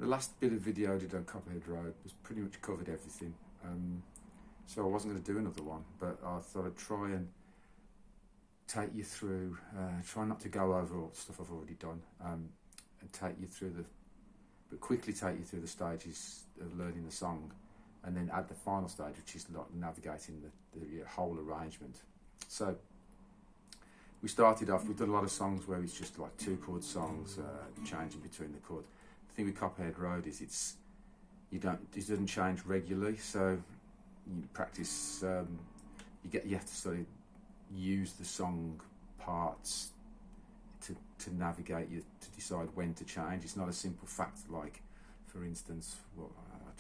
The last bit of video I did on Coprhead Road was pretty much covered everything, so I wasn't going to do another one, but I thought I'd try and take you through, try not to go over all the stuff I've already done, and take you through but quickly take you through the stages of learning the song, and then add the final stage, which is like navigating the whole arrangement. So we started off, we've done a lot of songs where it's just like 2-chord songs, changing between the chords. The thing with Coprhead Road is it doesn't change regularly, so you practice, you have to sort of use the song parts to navigate you, to decide when to change. It's not a simple fact like, for instance, I'm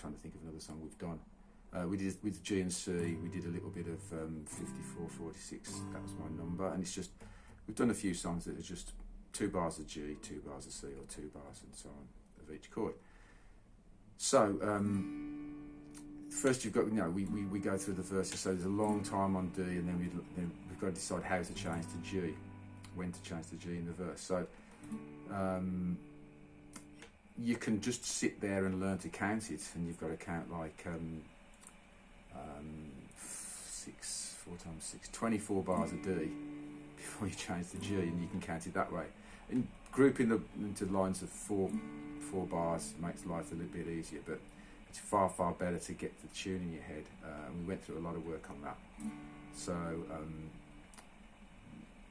trying to think of another song we've done. We did with G and C, we did a little bit of 54, 46, that was my number, and it's just, we've done a few songs that are just 2 bars of G, 2 bars of C, or 2 bars and so on of each chord. So first you've got, we go through the verses, so there's a long time on D, and then we've got to decide how to change to G, when to change to G in the verse. So you can just sit there and learn to count it, and you've got to count like 4 times 6, 24 bars of D before you change to G, and you can count it that way. And grouping them into lines of four bars makes life a little bit easier, but it's far better to get the tune in your head. And we went through a lot of work on that. So,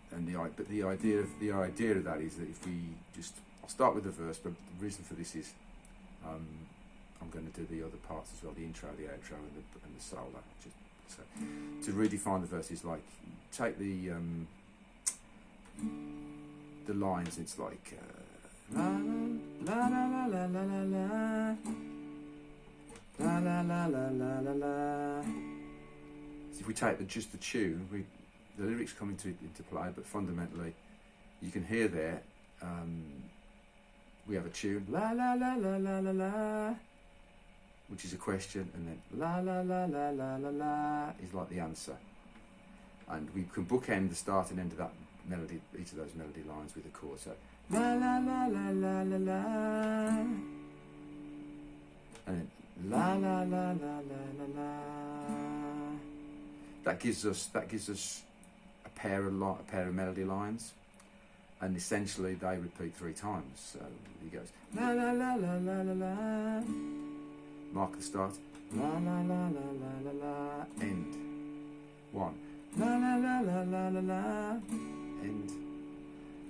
but the idea of that is that if we just, I'll start with the verse, but the reason for this is I'm going to do the other parts as well, the intro, the outro, and the solo. So to redefine the verse is like, take the lines. It's like la la la la la la la la la la la la la la. So if we take just the tune, the lyrics come into play, but fundamentally, you can hear there. We have a tune, la la la la la la la, which is a question, and then la la la la la la la is like the answer. And we can bookend the start and end of that melody, each of those melody lines with a chord. So la la la la la la la, and then la la la la la la la. That gives us a pair of melody lines, and essentially they repeat 3 times. So he goes la la la la la la la. Mark the start. La la la la la la la. End. 1. La la la la la la la. End.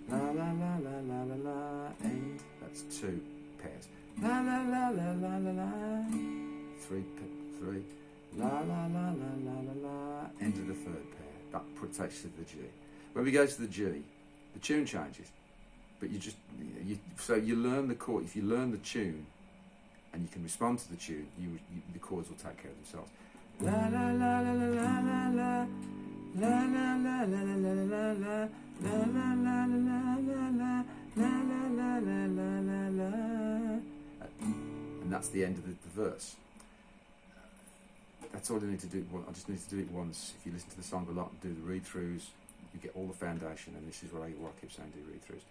La la la la la la la. End. That's 2 pairs. La la la la la la la. 3. La la la la la la la. End of the 3rd pair. That takes you to the G. When we go to the G, the tune changes, but so you learn the chord. If you learn the tune and you can respond to the tune, the chords will take care of themselves. La la la la la la la la la la la la la la la la la, and that's the end of the verse. That's all I need to do. I just need to do it once. If you listen to the song a lot and do the read-throughs, you get all the foundation, and this is what I keep saying, do read-throughs.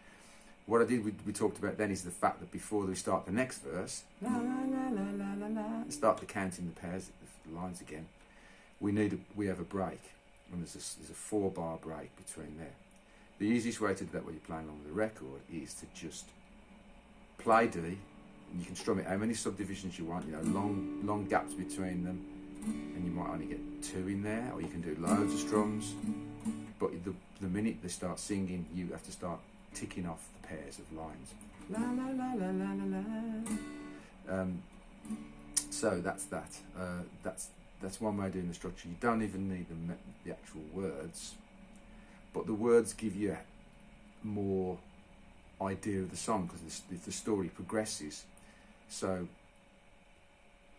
What I did, we talked about then, is the fact that before we start the next verse, la la la la la la la, and start the counting the pairs, the lines again, we have a break, and there's a 4-bar break between there. The easiest way to do that when you're playing along with the record is to just play D, and you can strum it how many subdivisions you want, long gaps between them, and you might only get 2 in there, or you can do loads of strums. But the minute they start singing, you have to start ticking off the pairs of lines. La la la la la la la. So that's that. That's one way of doing the structure. You don't even need the actual words, but the words give you more idea of the song, because the story progresses. So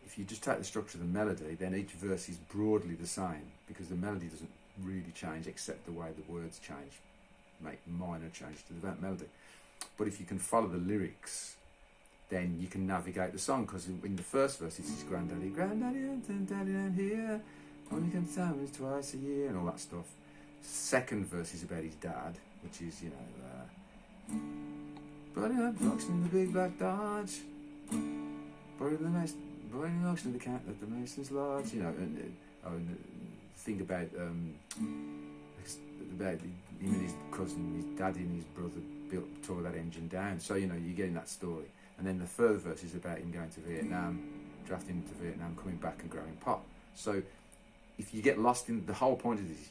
if you just take the structure of the melody, then each verse is broadly the same, because the melody doesn't really change except the way the words change, make minor change to the melody. But if you can follow the lyrics, then you can navigate the song, because in the first verse it's his granddaddy and daddy and here, only comes time is twice a year, and all that stuff. Second verse is about his dad, which is, but I'm boxing in the big black Dodge. of the most boiling ocean, the cat of the mountains large, you know, and the thing about him and his cousin, his daddy and his brother tore that engine down. So, you know, you're getting that story. And then the third verse is about him going to Vietnam, drafting into Vietnam, coming back and growing pot. So if you get lost in, the whole point of this,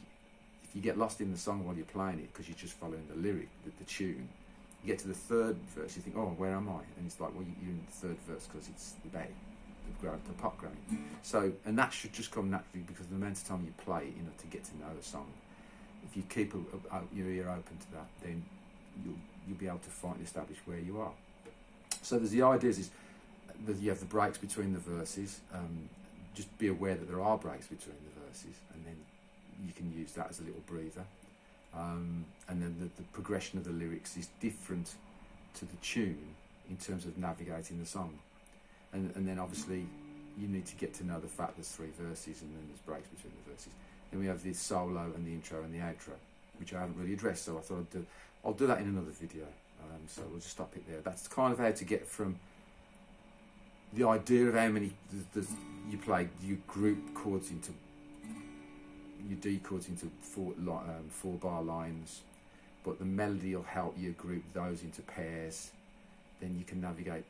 if you get lost in the song while you're playing it, because you're just following the lyric, the tune, you get to the third verse, you think, oh, where am I? And it's like, well, you're in the third verse because it's about the pot growing. So, and that should just come naturally because the amount of time you play, you know, to get to know the song. If you keep your ear open to that, then you'll be able to find and establish where you are. So there's the ideas is that you have the breaks between the verses. Just be aware that there are breaks between the verses, and then you can use that as a little breather. And then the progression of the lyrics is different to the tune in terms of navigating the song. And then obviously you need to get to know the fact there's 3 verses and then there's breaks between the verses. Then we have the solo and the intro and the outro, which I haven't really addressed, so I thought I'll do that in another video. So we'll just stop it there. That's kind of how to get from the idea of how many you play, you group chords into, you D chords into 4-bar lines, but the melody will help you group those into pairs. Then you can navigate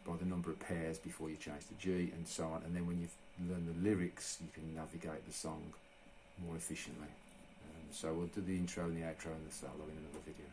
by the number of pairs before you change to G and so on. And then when you've learned the lyrics, you can navigate the song more efficiently. So we'll do the intro and the outro and the solo in another video.